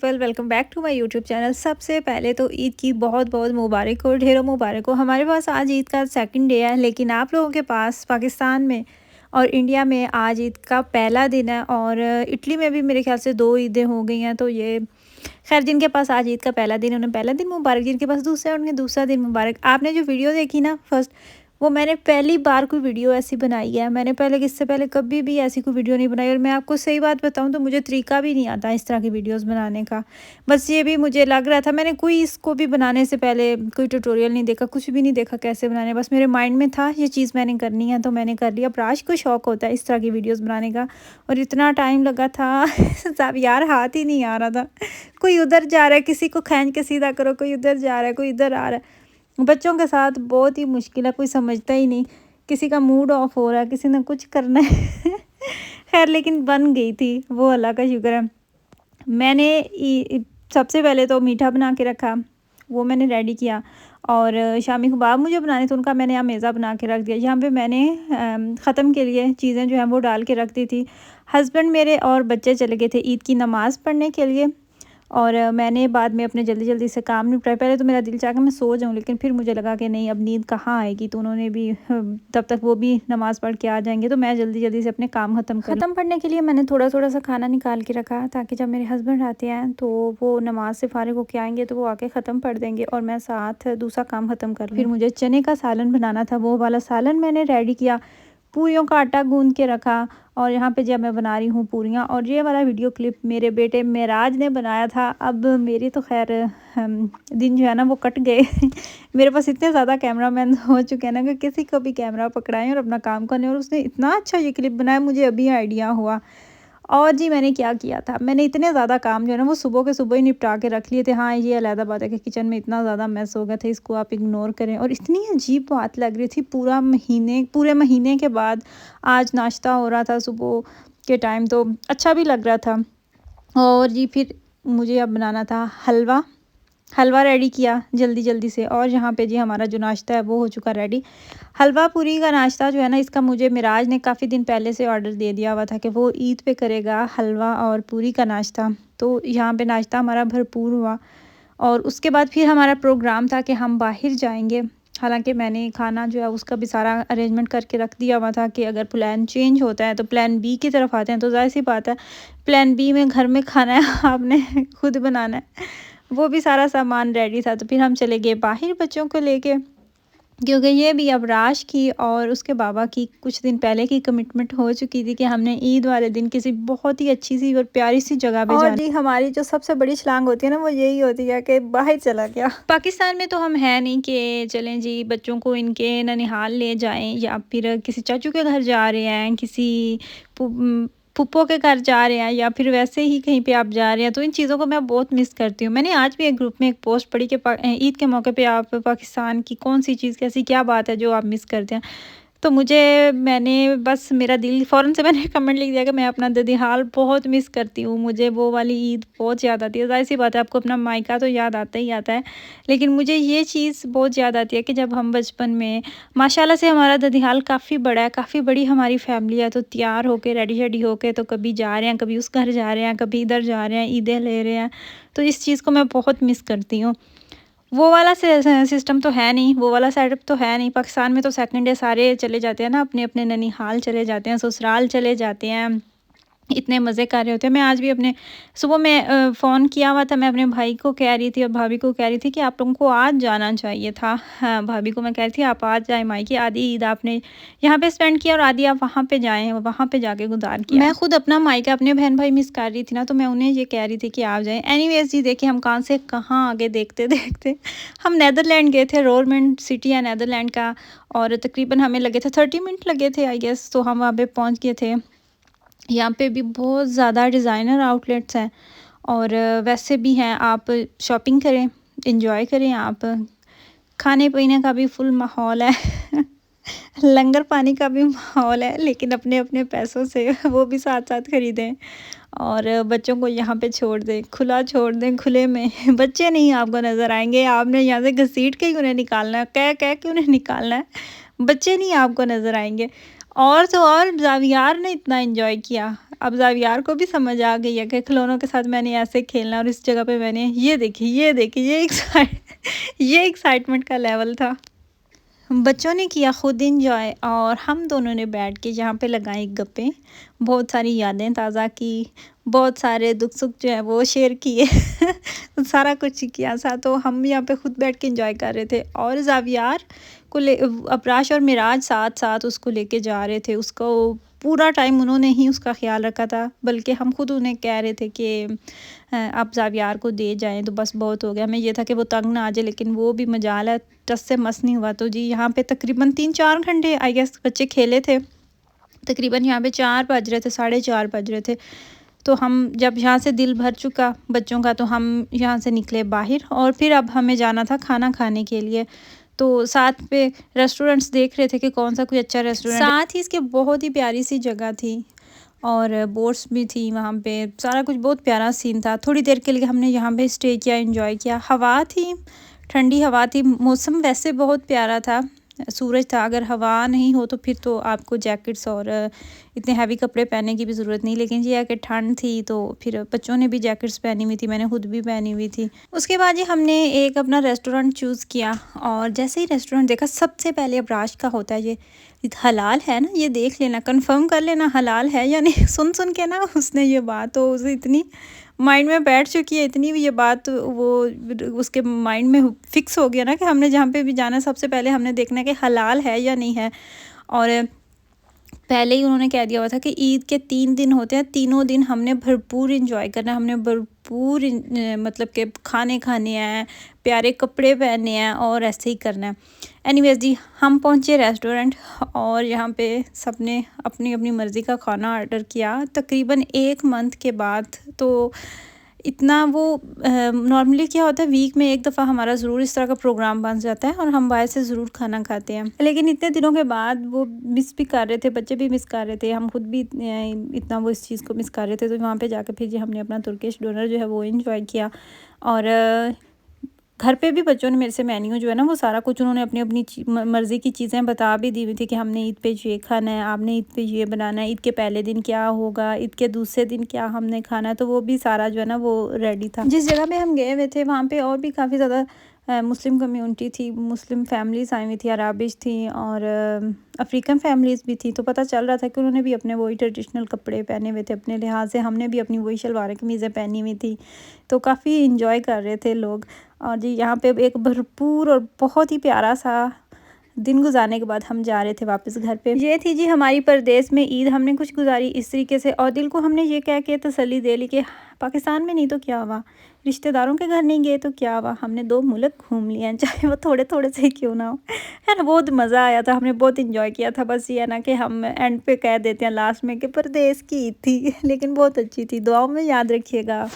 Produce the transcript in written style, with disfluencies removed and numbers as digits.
People, welcome back to my YouTube channel. सबसे पहले तो ईद की बहुत बहुत मुबारक हो, ढेरों मुबारक हो। हमारे पास आज ईद का सेकंड डे है, लेकिन आप लोगों के पास पाकिस्तान में और इंडिया में आज ईद का पहला दिन है। और इटली में भी मेरे ख्याल से 2 ईदें हो गई हैं। तो ये खैर, जिनके पास आज ईद का पहला दिन, उन्हें पहला दिन मुबारक। जिनके पास दूसरा, उन्हें दूसरा दिन मुबारक। आपने जो वीडियो देखी ना फर्स्ट, वो मैंने पहली बार कोई वीडियो ऐसी बनाई है। मैंने पहले इससे पहले कभी भी ऐसी कोई वीडियो नहीं बनाई। और मैं आपको सही बात बताऊं तो मुझे तरीका भी नहीं आता इस तरह की वीडियोस बनाने का। बस ये भी मुझे लग रहा था, मैंने कोई इसको भी बनाने से पहले कोई ट्यूटोरियल नहीं देखा, कुछ भी नहीं देखा कैसे बनाने। बस मेरे माइंड में था ये चीज़ मैंने करनी है तो मैंने कर लिया। प्राश को शौक होता है इस तरह की वीडियोज़ बनाने का, और इतना टाइम लगा था सब यार, हाथ ही नहीं आ रहा था। कोई उधर जा रहा है, किसी को खींच के सीधा करो, कोई उधर जा रहा है, कोई इधर आ रहा है। बच्चों के साथ बहुत ही मुश्किल है, कोई समझता ही नहीं। किसी का मूड ऑफ हो रहा है, किसी ने कुछ करना है खैर, लेकिन बन गई थी, वो अल्लाह का शुक्र है। मैंने सबसे पहले तो मीठा बना के रखा, वो मैंने रेडी किया। और शामी कबाब मुझे बनाने थे, उनका मैंने यहाँ मेज़ा बना के रख दिया। यहाँ पे मैंने ख़त्म के लिए चीज़ें जो हैं वो डाल के रख दी थी। हस्बैंड मेरे और बच्चे चले गए थे ईद की नमाज़ पढ़ने के लिए। और मैंने बाद में अपने जल्दी जल्दी से काम निपटाए। पहले तो मेरा दिल चाहा कि मैं सो जाऊं, लेकिन फिर मुझे लगा कि नहीं, अब नींद कहाँ आएगी। तो उन्होंने भी तब तक वो भी नमाज़ पढ़ के आ जाएंगे, तो मैं जल्दी जल्दी से अपने काम ख़त्म करने के लिए मैंने थोड़ा थोड़ा सा खाना निकाल के रखा, ताकि जब मेरे हस्बैंड आते हैं तो वो नमाज से फारिग होके आएंगे तो वो आके ख़त्म पढ़ देंगे और मैं साथ दूसरा काम ख़त्म कर लूँ। फिर मुझे चने का सालन बनाना था, वो वाला सालन मैंने रेडी किया। पूरियों का आटा गूंद के रखा, और यहाँ पे जब मैं बना रही हूँ पूरियाँ। और ये वाला वीडियो क्लिप मेरे बेटे मेराज ने बनाया था। अब मेरी तो खैर दिन जो है ना वो कट गए मेरे पास इतने ज़्यादा कैमरामैन हो चुके हैं ना कि किसी को भी कैमरा पकड़ाएं और अपना काम करने। और उसने इतना अच्छा ये क्लिप बनाया, मुझे अभी आइडिया हुआ। और जी, मैंने क्या किया था, मैंने इतने ज़्यादा काम जो है ना वो सुबह के सुबह ही निपटा के रख लिए थे। हाँ, ये अलग बात है कि किचन में इतना ज़्यादा मैस हो गया था, इसको आप इग्नोर करें। और इतनी अजीब बात लग रही थी, पूरे महीने के बाद आज नाश्ता हो रहा था सुबह के टाइम, तो अच्छा भी लग रहा था। और जी फिर मुझे अब बनाना था हलवा रेडी किया जल्दी जल्दी से। और यहाँ पे जी हमारा जो नाश्ता है वो हो चुका रेडी। हलवा पूरी का नाश्ता जो है ना, इसका मुझे मिराज ने काफ़ी दिन पहले से ऑर्डर दे दिया हुआ था कि वो ईद पे करेगा हलवा और पूरी का नाश्ता। तो यहाँ पे नाश्ता हमारा भरपूर हुआ। और उसके बाद फिर हमारा प्रोग्राम था कि हम बाहर जाएंगे। हालांकि मैंने खाना जो है उसका भी सारा अरेंजमेंट करके रख दिया हुआ था कि अगर प्लान चेंज होता है तो प्लान बी की तरफ आते हैं, तो ज़ाहिर सी बात है प्लान बी में घर में खाना है आपने खुद बनाना है। वो भी सारा सामान रेडी था। तो फिर हम चले गए बाहर बच्चों को लेके, क्योंकि ये भी अब राश की और उसके बाबा की कुछ दिन पहले की कमिटमेंट हो चुकी थी कि हमने ईद वाले दिन किसी बहुत ही अच्छी सी और प्यारी सी जगह पे जाना। और जी हमारी जो सबसे बड़ी छलांग होती है ना, वो यही होती है कि बाहर चला गया। पाकिस्तान में तो हम है नहीं कि चलें जी बच्चों को इनके ननिहाल ले जाएं, या फिर किसी चाचू के घर जा रहे हैं, किसी फूफो के घर जा रहे हैं, या फिर वैसे ही कहीं पे आप जा रहे हैं। तो इन चीज़ों को मैं बहुत मिस करती हूँ। मैंने आज भी एक ग्रुप में एक पोस्ट पढ़ी कि ईद के मौके पे आप पाकिस्तान की कौन सी चीज़, कैसी क्या बात है जो आप मिस करते हैं। तो मैंने बस मेरा दिल फ़ौरन से मैंने कमेंट लिख दिया कि मैं अपना ददीहाल बहुत मिस करती हूँ। मुझे वो वाली ईद बहुत याद आती है। ज़ाहिर सी बात है, आपको अपना मायका तो याद आता ही आता है, लेकिन मुझे ये चीज़ बहुत याद आती है कि जब हम बचपन में, माशाल्लाह से हमारा ददीहाल काफ़ी बड़ा है, काफ़ी बड़ी हमारी फैमिली है। तो तैयार होके रेडी शेडी होके तो कभी जा रहे हैं, कभी उस घर जा रहे हैं, कभी इधर जा रहे हैं, ईदें ले रहे हैं। तो इस चीज़ को मैं बहुत मिस करती हूँ। वो वाला सिस्टम तो है नहीं, वो वाला सेटअप तो है नहीं। पाकिस्तान में तो सेकंड डे सारे चले जाते हैं ना, अपने अपने ननिहाल चले जाते हैं, ससुराल चले जाते हैं, इतने मज़े कर रहे होते हैं। मैं आज भी अपने सुबह में फ़ोन किया हुआ था, मैं अपने भाई को कह रही थी और भाभी को कह रही थी कि आप लोगों को आज जाना चाहिए था। हाँ, भाभी को मैं कह रही थी आप आज जाएँ मायके, आधी ईद आपने यहाँ पे स्पेंड किया और आधी आप वहाँ पे जाएँ, वहाँ पे जाके गुजार किया। मैं खुद अपना मायका, अपने बहन भाई मिस कर रही थी ना, तो मैं उन्हें ये कह रही थी कि आप जाएँ। एनीवेज़ जी, देखिए हम कहाँ से कहाँ आगे देखते देखते हम नीदरलैंड गए थे। रोरमेंट सिटी है नीदरलैंड का, और तकरीबन हमें लगे थे 30 मिनट लगे थे आई गेस। तो हम वहाँ पे पहुँच गए थे। यहाँ पे भी बहुत ज़्यादा डिज़ाइनर आउटलेट्स हैं, और वैसे भी हैं। आप शॉपिंग करें, एंजॉय करें, आप खाने पीने का भी फुल माहौल है लंगर पानी का भी माहौल है, लेकिन अपने अपने पैसों से वो भी साथ साथ ख़रीदें। और बच्चों को यहाँ पे छोड़ दें, खुला छोड़ दें, खुले में बच्चे नहीं आपको नज़र आएंगे। आपने यहाँ से घसीट के ही उन्हें निकालना है, कह कह के उन्हें निकालना है, बच्चे नहीं आपको नज़र आएंगे। और तो और ज़ावियार ने इतना एन्जॉय किया। अब ज़ावियार को भी समझ आ गई है कि खिलौनों के साथ मैंने ऐसे खेलना और इस जगह पे मैंने ये देखिए, ये एक्साइटमेंट का लेवल था। बच्चों ने किया खुद एंजॉय और हम दोनों ने बैठ के यहाँ पे लगाई गप्पें, बहुत सारी यादें ताज़ा की, बहुत सारे दुख सुख जो है वो शेयर किए। सारा कुछ किया सा, तो हम यहाँ पे खुद बैठ के एंजॉय कर रहे थे और ज़ावियार को ले अबराश और मिराज साथ साथ उसको लेके जा रहे थे। उसको पूरा टाइम उन्होंने ही उसका ख्याल रखा था, बल्कि हम खुद उन्हें कह रहे थे कि आप ज़ावियार को दे जाएँ तो बस बहुत हो गया। हमें ये था कि वो तंग ना आ जाए, लेकिन वो भी मजाल है, टस से मस नहीं हुआ। तो जी यहाँ पे तकरीबन 3-4 घंटे आई गेस बच्चे खेले थे। तकरीबन यहाँ पे 4 बज रहे थे, साढ़े 4 बज रहे थे। तो हम जब यहाँ से दिल भर चुका बच्चों का, तो हम यहाँ से निकले बाहर और फिर अब हमें जाना था खाना खाने के लिए। तो साथ पे रेस्टोरेंट्स देख रहे थे कि कौन सा कोई अच्छा रेस्टोरेंट, साथ ही इसके बहुत ही प्यारी सी जगह थी और बोट्स भी थी वहाँ पे, सारा कुछ बहुत प्यारा सीन था। थोड़ी देर के लिए हमने यहाँ पे स्टे किया, एंजॉय किया। हवा थी, ठंडी हवा थी, मौसम वैसे बहुत प्यारा था, सूरज था। अगर हवा नहीं हो तो फिर तो आपको जैकेट्स और इतने हैवी कपड़े पहनने की भी ज़रूरत नहीं, लेकिन ये है कि ठंड थी तो फिर बच्चों ने भी जैकेट्स पहनी हुई थी, मैंने खुद भी पहनी हुई थी। उसके बाद ही हमने एक अपना रेस्टोरेंट चूज़ किया और जैसे ही रेस्टोरेंट देखा, सबसे पहले अबराश का होता है ये हलाल है ना, ये देख लेना, कंफर्म कर लेना हलाल है या नहीं। सुन सुन के ना उसने ये बात तो उसे इतनी माइंड में बैठ चुकी है, इतनी भी ये बात वो उसके माइंड में फिक्स हो गया ना कि हमने जहाँ पे भी जाना है सबसे पहले हमने देखना है कि हलाल है या नहीं है। और पहले ही उन्होंने कह दिया हुआ था कि ईद के 3 दिन होते हैं, तीनों दिन हमने भरपूर इंजॉय करना है, हमने भरपूर मतलब कि खाने खाने हैं, प्यारे कपड़े पहनने हैं और ऐसे ही करना है। एनीवेज जी, हम पहुंचे रेस्टोरेंट और यहाँ पे सबने अपनी अपनी मर्ज़ी का खाना ऑर्डर किया तकरीबन 1 मंथ के बाद। तो इतना वो नॉर्मली क्या होता है, वीक में एक दफ़ा हमारा ज़रूर इस तरह का प्रोग्राम बन जाता है और हम बाहर से ज़रूर खाना खाते हैं, लेकिन इतने दिनों के बाद वो मिस भी कर रहे थे, बच्चे भी मिस कर रहे थे, हम खुद भी इतना वो इस चीज़ को मिस कर रहे थे। तो वहाँ पे जाकर फिर जी हमने अपना तुर्किश डिनर जो है वो एंजॉय किया। और घर पे भी बच्चों ने मेरे से मेन्यू जो है ना वो सारा कुछ उन्होंने अपनी अपनी मर्ज़ी की चीज़ें बता भी दी हुई थी कि हमने ईद पे ये खाना है, आपने ईद पे ये बनाना है, ईद के पहले दिन क्या होगा, ईद के दूसरे दिन क्या हमने खाना है, तो वो भी सारा जो है ना वो रेडी था। जिस जगह पे हम गए हुए थे वहाँ पे और भी काफ़ी ज़्यादा मुस्लिम कम्युनिटी थी, मुस्लिम फैमिलीज़ आई हुई थी, अराबिश थी और अफ्रीकन फैमिलीज़ भी थी। तो पता चल रहा था कि उन्होंने भी अपने वही ट्रेडिशनल कपड़े पहने हुए थे अपने लिहाज से, हमने भी अपनी वही शलवार कमीज़ें पहनी हुई थी। तो काफ़ी इंजॉय कर रहे थे लोग। और जी यहाँ पे एक भरपूर और बहुत ही प्यारा सा दिन गुजारने के बाद हम जा रहे थे वापस घर पे। ये थी जी हमारी परदेस में ईद, हमने कुछ गुजारी इस तरीके से और दिल को हमने ये कह के तसल्ली दे ली कि पाकिस्तान में नहीं तो क्या हुआ, रिश्तेदारों के घर नहीं गए तो क्या हुआ, हमने 2 मुल्क घूम लिए हैं, चाहे वो थोड़े थोड़े से ही क्यों ना हो, है ना। बहुत मज़ा आया था, हमने बहुत इंजॉय किया था। बस ये है ना कि हम एंड पे कह देते हैं लास्ट में कि परदेस की ईद थी, लेकिन बहुत अच्छी थी। दुआओं में याद रखिएगा।